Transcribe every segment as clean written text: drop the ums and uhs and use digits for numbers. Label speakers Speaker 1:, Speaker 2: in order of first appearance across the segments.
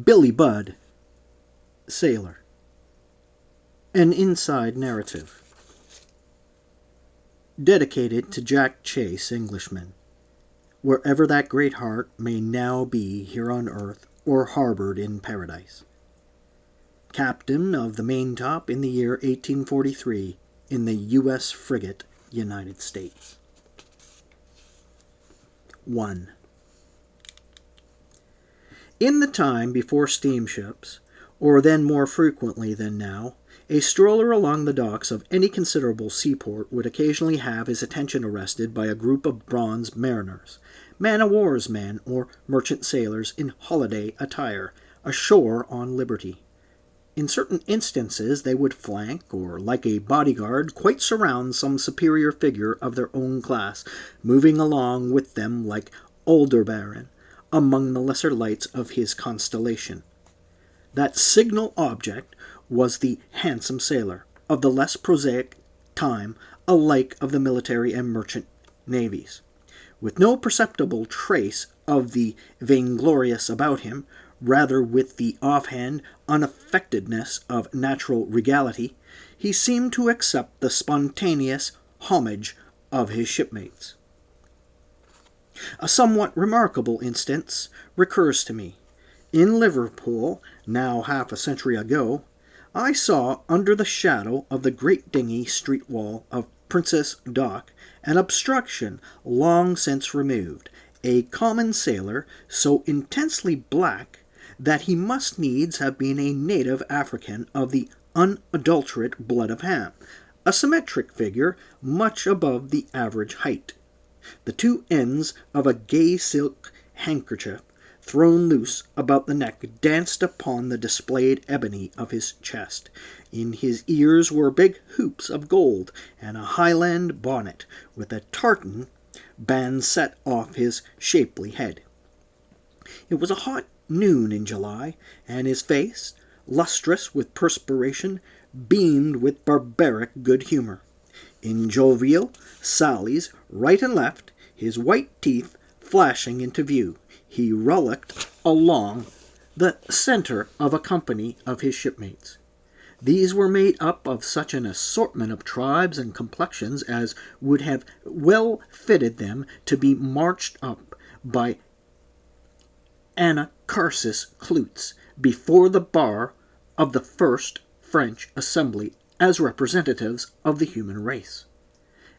Speaker 1: Billy Budd, Sailor. An Inside Narrative. Dedicated to Jack Chase, Englishman, wherever that great heart may now be here on earth or harbored in paradise. Captain of the Maintop in the year 1843 in the U.S. frigate United States. 1. In the time before steamships, or then more frequently than now, a stroller along the docks of any considerable seaport would occasionally have his attention arrested by a group of bronzed mariners, man-o'-war's men or merchant sailors in holiday attire, ashore on liberty. In certain instances they would flank, or like a bodyguard, quite surround some superior figure of their own class, moving along with them like Aldebaran among the lesser lights of his constellation. That signal object was the handsome sailor, of the less prosaic time alike of the military and merchant navies. With no perceptible trace of the vainglorious about him, rather with the offhand unaffectedness of natural regality, he seemed to accept the spontaneous homage of his shipmates. A somewhat remarkable instance recurs to me. In Liverpool, now half a century ago, I saw under the shadow of the great dingy street wall of Princess Dock an obstruction long since removed, a common sailor so intensely black that he must needs have been a native African of the unadulterate blood of Ham, a symmetric figure much above the average height. The two ends of a gay silk handkerchief thrown loose about the neck danced upon the displayed ebony of his chest. In his ears were big hoops of gold, and a Highland bonnet with a tartan band set off his shapely head. It was a hot noon in July, and his face, lustrous with perspiration, beamed with barbaric good humor. In jovial sallies right and left, his white teeth flashing into view, he rollicked along the center of a company of his shipmates. These were made up of such an assortment of tribes and complexions as would have well fitted them to be marched up by Anacharsis Cloots before the bar of the First French Assembly as representatives of the human race.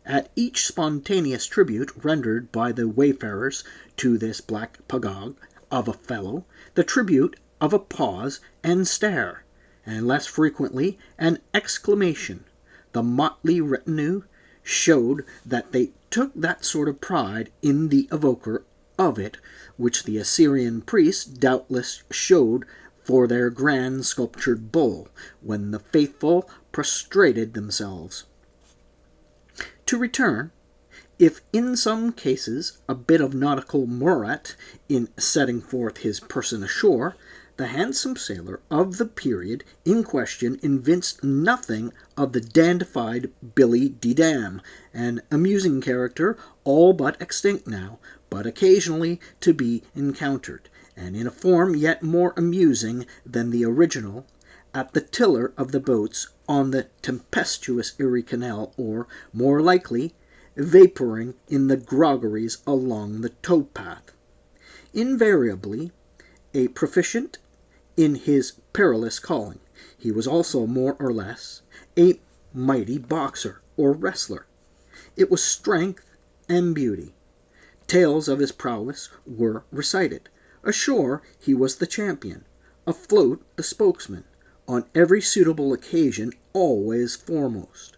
Speaker 1: At each spontaneous tribute rendered by the wayfarers to this black pagog of a fellow, the tribute of a pause and stare, and less frequently an exclamation, the motley retinue showed that they took that sort of pride in the evoker of it which the Assyrian priests doubtless showed for their grand sculptured bull, when the faithful prostrated themselves. To return, if in some cases a bit of nautical morat in setting forth his person ashore, the handsome sailor of the period in question evinced nothing of the dandified Billy de Dam, an amusing character all but extinct now, but occasionally to be encountered, and in a form yet more amusing than the original, at the tiller of the boats on the tempestuous Erie Canal, or, more likely, vaporing in the groggeries along the towpath. Invariably a proficient in his perilous calling, he was also more or less a mighty boxer or wrestler. It was strength and beauty. Tales of his prowess were recited. Ashore he was the champion, afloat the spokesman, on every suitable occasion always foremost.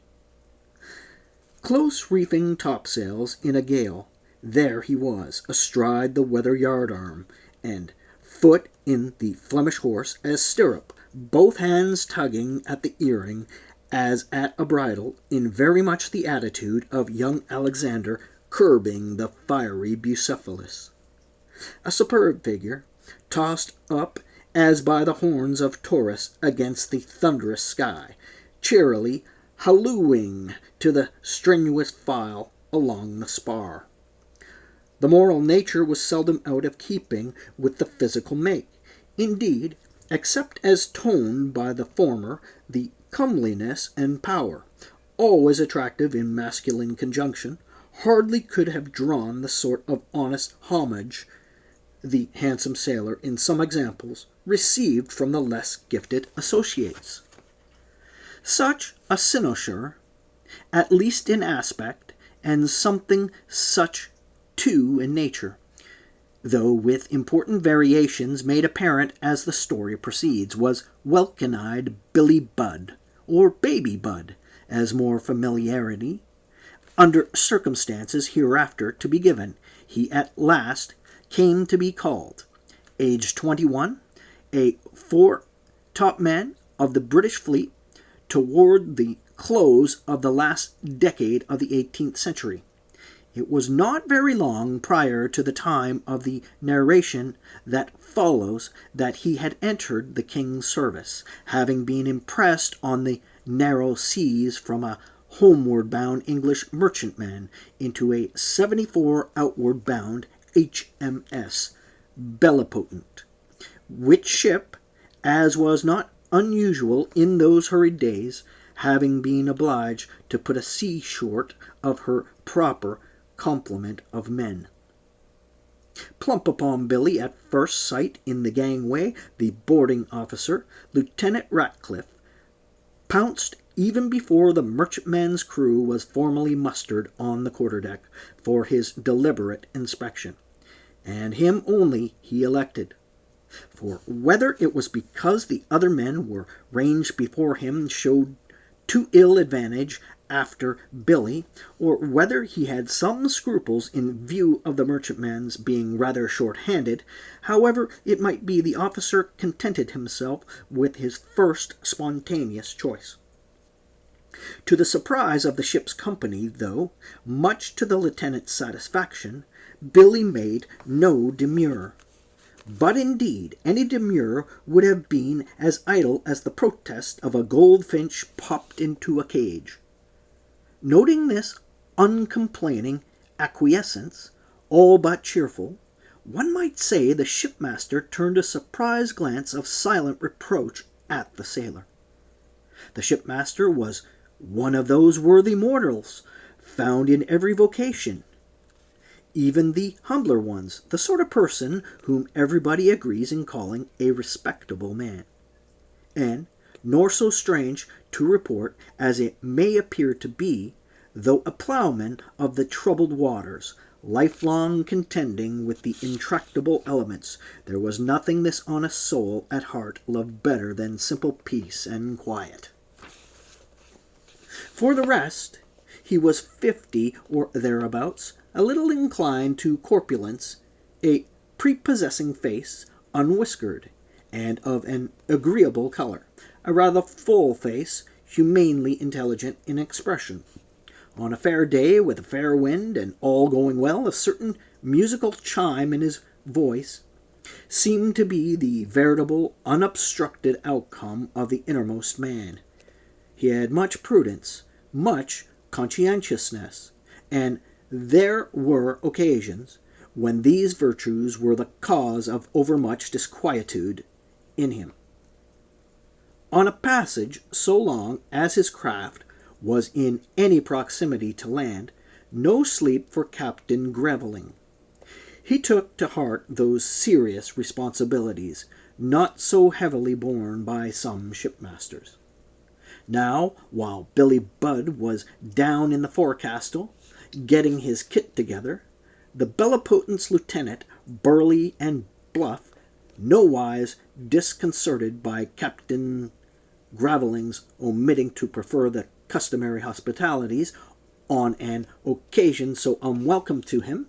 Speaker 1: Close reefing topsails in a gale, there he was, astride the weather yard-arm, and foot in the Flemish horse as stirrup, both hands tugging at the earring as at a bridle, in very much the attitude of young Alexander curbing the fiery Bucephalus. A superb figure, tossed up as by the horns of Taurus against the thunderous sky, cheerily hallooing to the strenuous file along the spar. The moral nature was seldom out of keeping with the physical make. Indeed, except as toned by the former, the comeliness and power, always attractive in masculine conjunction, hardly could have drawn the sort of honest homage the handsome sailor, in some examples, received from the less gifted associates. Such a cynosure, at least in aspect, and something such too in nature, though with important variations made apparent as the story proceeds, was welkin-eyed Billy Budd, or Baby Budd, as more familiarity, under circumstances hereafter to be given, he at last came to be called. Aged 21, a fore-topman of the British fleet toward the close of the last decade of the 18th century. It was not very long prior to the time of the narration that follows that he had entered the king's service, having been impressed on the narrow seas from a homeward-bound English merchantman into a 74 outward-bound HMS Bellipotent, which ship, as was not unusual in those hurried days, having been obliged to put a sea short of her proper complement of men. Plump upon Billy at first sight in the gangway, the boarding officer, Lieutenant Ratcliffe, pounced even before the merchantman's crew was formally mustered on the quarterdeck for his deliberate inspection, and him only he elected. For whether it was because the other men were ranged before him showed too ill advantage after Billy, or whether he had some scruples in view of the merchantman's being rather short-handed, however it might be, the officer contented himself with his first spontaneous choice. To the surprise of the ship's company, though, much to the lieutenant's satisfaction, Billy made no demur. But indeed, any demur would have been as idle as the protest of a goldfinch popped into a cage. Noting this uncomplaining acquiescence, all but cheerful, one might say the shipmaster turned a surprised glance of silent reproach at the sailor. The shipmaster was one of those worthy mortals found in every vocation, even the humbler ones, the sort of person whom everybody agrees in calling a respectable man. And, nor so strange to report as it may appear to be, though a ploughman of the troubled waters, lifelong contending with the intractable elements, there was nothing this honest soul at heart loved better than simple peace and quiet. For the rest, he was 50 or thereabouts, a little inclined to corpulence, a prepossessing face, unwhiskered, and of an agreeable color, a rather full face, humanely intelligent in expression. On a fair day, with a fair wind, and all going well, a certain musical chime in his voice seemed to be the veritable, unobstructed outcome of the innermost man. He had much prudence, much conscientiousness, and there were occasions when these virtues were the cause of overmuch disquietude in him. On a passage so long as his craft was in any proximity to land, no sleep for Captain Greveling. He took to heart those serious responsibilities not so heavily borne by some shipmasters. Now, while Billy Budd was down in the forecastle, getting his kit together, the Bellipotent's lieutenant, burly and bluff, nowise disconcerted by Captain Graveling's omitting to prefer the customary hospitalities on an occasion so unwelcome to him,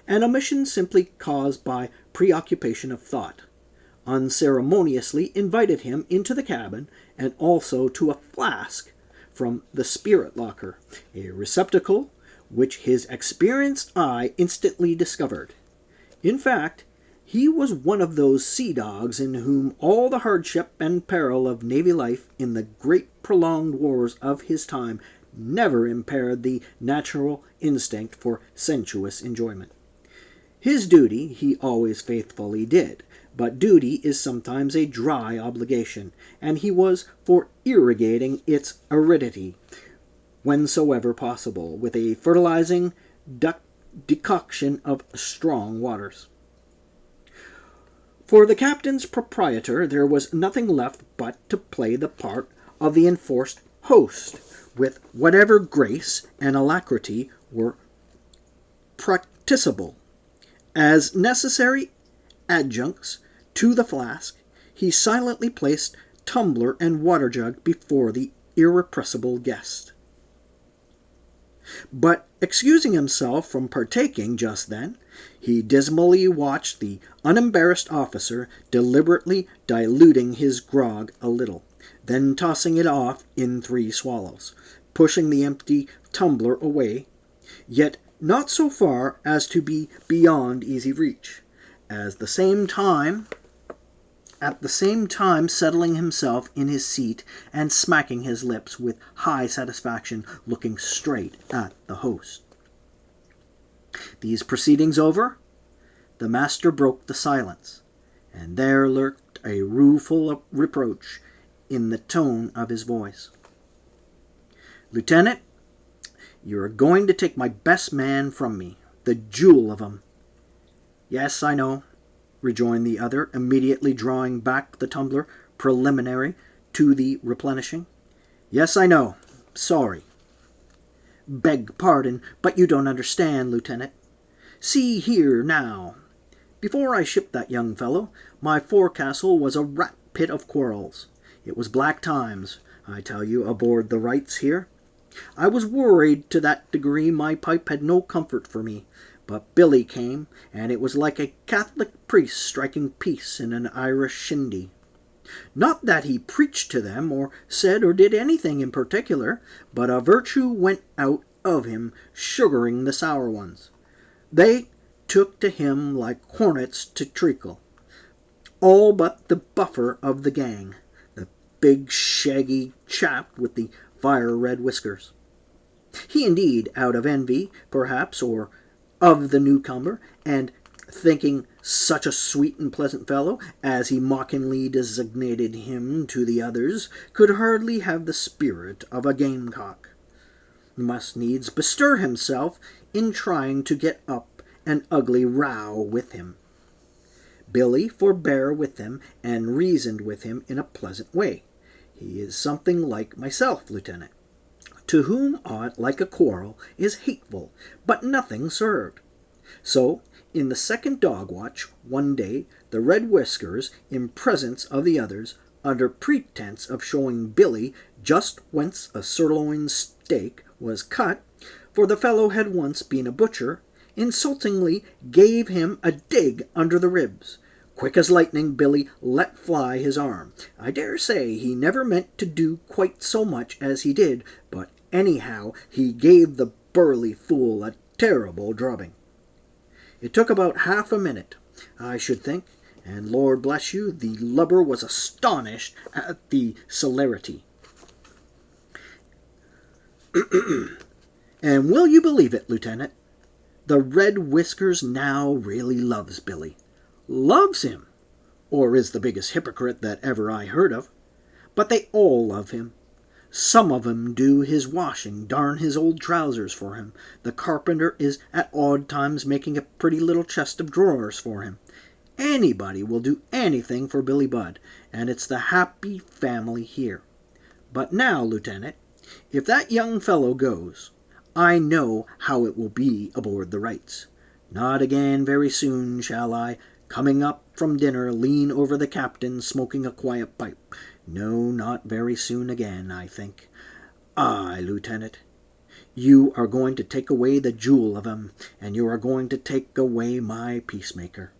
Speaker 1: an omission simply caused by preoccupation of thought, unceremoniously invited him into the cabin and also to a flask from the spirit locker, a receptacle which his experienced eye instantly discovered. In fact, he was one of those sea dogs in whom all the hardship and peril of navy life in the great prolonged wars of his time never impaired the natural instinct for sensuous enjoyment. His duty he always faithfully did, but duty is sometimes a dry obligation, and he was for irrigating its aridity, whensoever possible, with a fertilizing decoction of strong waters. For the captain's proprietor there was nothing left but to play the part of the enforced host, with whatever grace and alacrity were practicable. As necessary adjuncts to the flask, he silently placed tumbler and water jug before the irrepressible guest. But excusing himself from partaking just then, he dismally watched the unembarrassed officer deliberately diluting his grog a little, then tossing it off in 3 swallows, pushing the empty tumbler away, yet not so far as to be beyond easy reach, at the same time settling himself in his seat and smacking his lips with high satisfaction, looking straight at the host. These proceedings over, the master broke the silence, and there lurked a rueful reproach in the tone of his voice. "Lieutenant, you are going to take my best man from me, the jewel of 'em." "Yes, I know," rejoined the other, immediately drawing back the tumbler preliminary to the replenishing. "Yes, I know. Sorry." "Beg pardon, but you don't understand, Lieutenant. See here, now. Before I shipped that young fellow, my forecastle was a rat-pit of quarrels. It was black times, I tell you, aboard the Wrights here. I was worried to that degree my pipe had no comfort for me. But Billy came, and it was like a Catholic priest striking peace in an Irish shindy. Not that he preached to them, or said or did anything in particular, but a virtue went out of him, sugaring the sour ones. They took to him like hornets to treacle, all but the buffer of the gang, the big shaggy chap with the fire-red whiskers. He indeed, out of envy, perhaps, or of the newcomer, and thinking such a sweet and pleasant fellow, as he mockingly designated him to the others, could hardly have the spirit of a gamecock, must needs bestir himself in trying to get up an ugly row with him. Billy forbore with him and reasoned with him in a pleasant way. He is something like myself, Lieutenant, to whom aught like a quarrel is hateful, but nothing served. So, in the second dog watch, one day, the Red Whiskers, in presence of the others, under pretense of showing Billy just whence a sirloin steak was cut, for the fellow had once been a butcher, insultingly gave him a dig under the ribs. Quick as lightning, Billy let fly his arm. I dare say he never meant to do quite so much as he did, but anyhow he gave the burly fool a terrible drubbing. It took about half a minute, I should think, and Lord bless you, the lubber was astonished at the celerity. And will you believe it, Lieutenant? The Red Whiskers now really loves Billy. Loves him, or is the biggest hypocrite that ever I heard of. But they all love him. Some of 'em do his washing, darn his old trousers for him. The carpenter is at odd times making a pretty little chest of drawers for him. Anybody will do anything for Billy Budd, and it's the happy family here. But now, Lieutenant, if that young fellow goes, I know how it will be aboard the Wrights. Not again very soon shall I, coming up from dinner, lean over the captain smoking a quiet pipe. No, not very soon again, I think. Aye, Lieutenant, you are going to take away the jewel of 'em, and you are going to take away my peacemaker.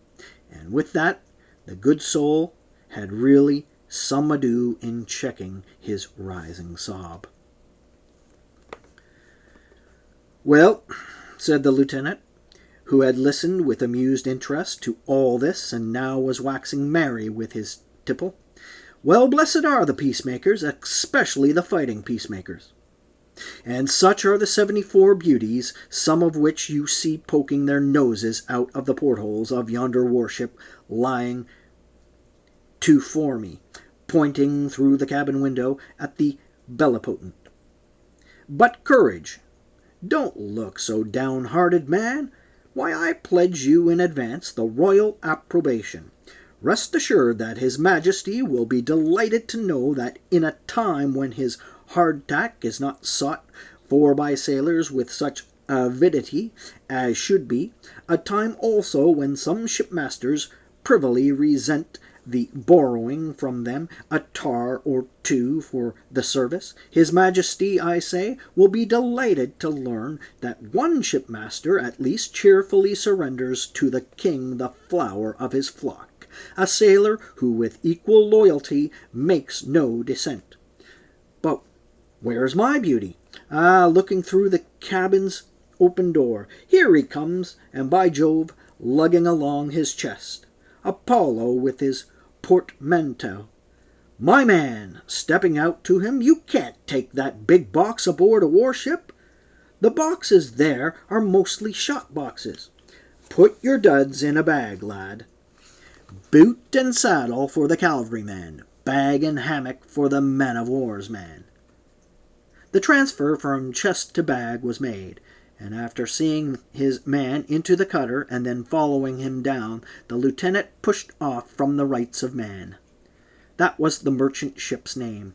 Speaker 1: And with that, the good soul had really some ado in checking his rising sob. "Well," said the lieutenant, who had listened with amused interest to all this, and now was waxing merry with his tipple, "well, blessed are the peacemakers, especially the fighting peacemakers. And such are the 74 beauties, some of which you see poking their noses out of the portholes of yonder warship lying to for me, pointing through the cabin window at the Bellipotent. But courage! Don't look so downhearted, man. Why, I pledge you in advance the royal approbation. Rest assured that His Majesty will be delighted to know that in a time when his hardtack is not sought for by sailors with such avidity as should be, a time also when some shipmasters privily resent the borrowing from them a tar or two for the service, His Majesty, I say, will be delighted to learn that one shipmaster at least cheerfully surrenders to the king the flower of his flock, a sailor who with equal loyalty makes no dissent. But where's my beauty? Looking through the cabin's open door. Here he comes, and by Jove, lugging along his chest Apollo with his portmanteau. My man, stepping out to him, you can't take that big box aboard a warship. The boxes there are mostly shot boxes. Put your duds in a bag, lad. Boot and saddle for the cavalryman, bag and hammock for the man-of-war's man. The transfer from chest to bag was made, and after seeing his man into the cutter and then following him down, the lieutenant pushed off from the Rights of Man. That was the merchant ship's name,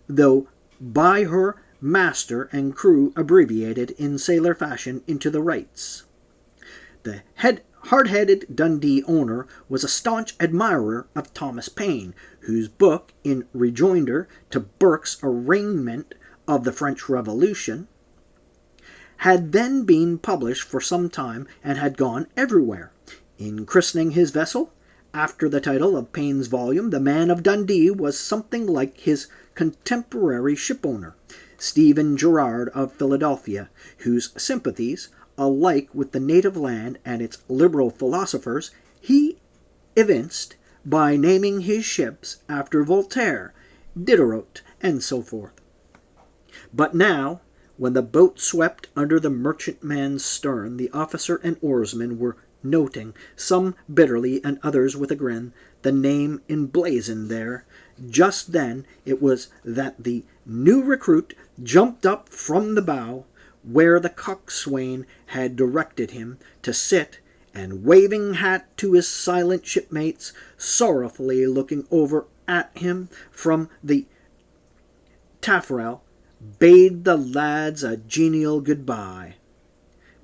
Speaker 1: though by her master and crew abbreviated in sailor fashion into the Rights. The hard-headed Dundee owner was a staunch admirer of Thomas Paine, whose book, in rejoinder to Burke's arraignment of the French Revolution, had then been published for some time and had gone everywhere. In christening his vessel, after the title of Paine's volume, the man of Dundee was something like his contemporary shipowner, Stephen Girard of Philadelphia, whose sympathies, alike with the native land and its liberal philosophers, he evinced by naming his ships after Voltaire, Diderot, and so forth. But now, when the boat swept under the merchantman's stern, the officer and oarsmen were noting, some bitterly and others with a grin, the name emblazoned there. Just then it was that the new recruit jumped up from the bow, where the coxswain had directed him to sit, and waving hat to his silent shipmates, sorrowfully looking over at him from the taffrail, bade the lads a genial good-bye.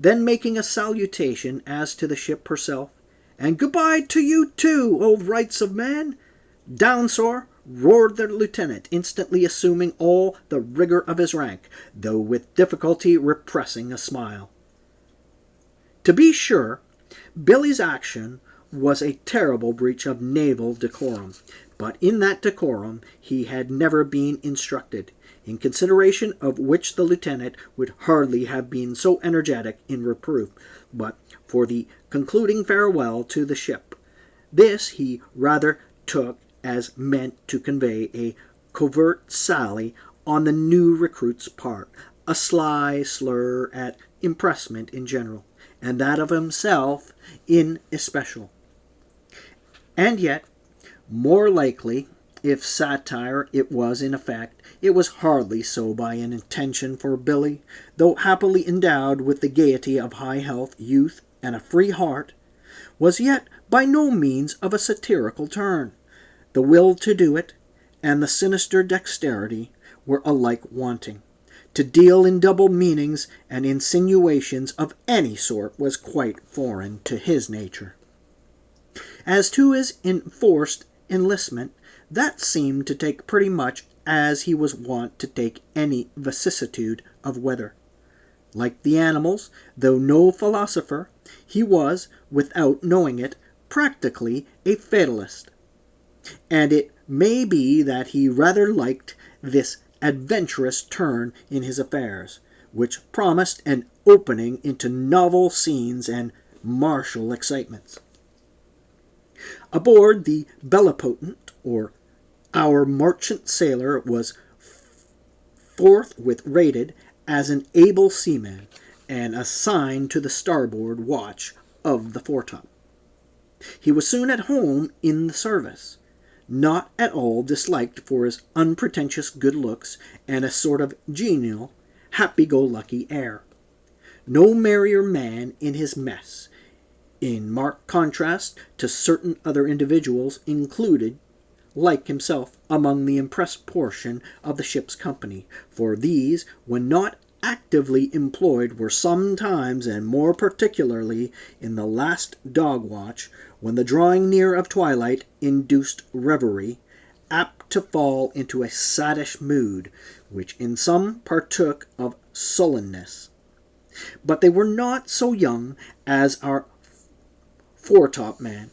Speaker 1: Then making a salutation as to the ship herself, and good-bye to you too, old Rights of Man. Down, sir, roared the lieutenant, instantly assuming all the rigor of his rank, though with difficulty repressing a smile. To be sure, Billy's action was a terrible breach of naval decorum, but in that decorum he had never been instructed, in consideration of which the lieutenant would hardly have been so energetic in reproof, but for the concluding farewell to the ship. This he rather took as meant to convey a covert sally on the new recruit's part, a sly slur at impressment in general, and that of himself in especial. And yet, more likely, if satire it was in effect, it was hardly so by an intention, for Billy, though happily endowed with the gaiety of high health, youth, and a free heart, was yet by no means of a satirical turn. The will to do it, and the sinister dexterity, were alike wanting. To deal in double meanings and insinuations of any sort was quite foreign to his nature. As to his enforced enlistment, that seemed to take pretty much as he was wont to take any vicissitude of weather. Like the animals, though no philosopher, he was, without knowing it, practically a fatalist. And it may be that he rather liked this adventurous turn in his affairs, which promised an opening into novel scenes and martial excitements. Aboard the Bellipotent, or our merchant sailor, was forthwith rated as an able seaman, and assigned to the starboard watch of the foretop. He was soon at home in the service. not at all disliked for his unpretentious good looks and a sort of genial, happy-go-lucky air. No merrier man in his mess, in marked contrast to certain other individuals included, like himself, among the impressed portion of the ship's company, for these, when not actively employed, were sometimes, and more particularly in the last dog-watch, when the drawing near of twilight induced reverie, apt to fall into a saddish mood, which in some partook of sullenness. But they were not so young as our foretop man,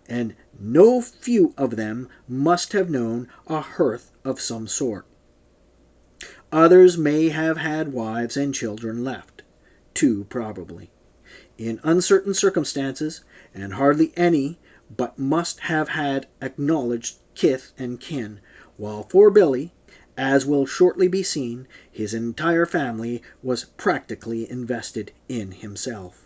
Speaker 1: and no few of them must have known a hearth of some sort. Others may have had wives and children left, 2 probably, in uncertain circumstances, and hardly any but must have had acknowledged kith and kin, while for Billy, as will shortly be seen, his entire family was practically invested in himself.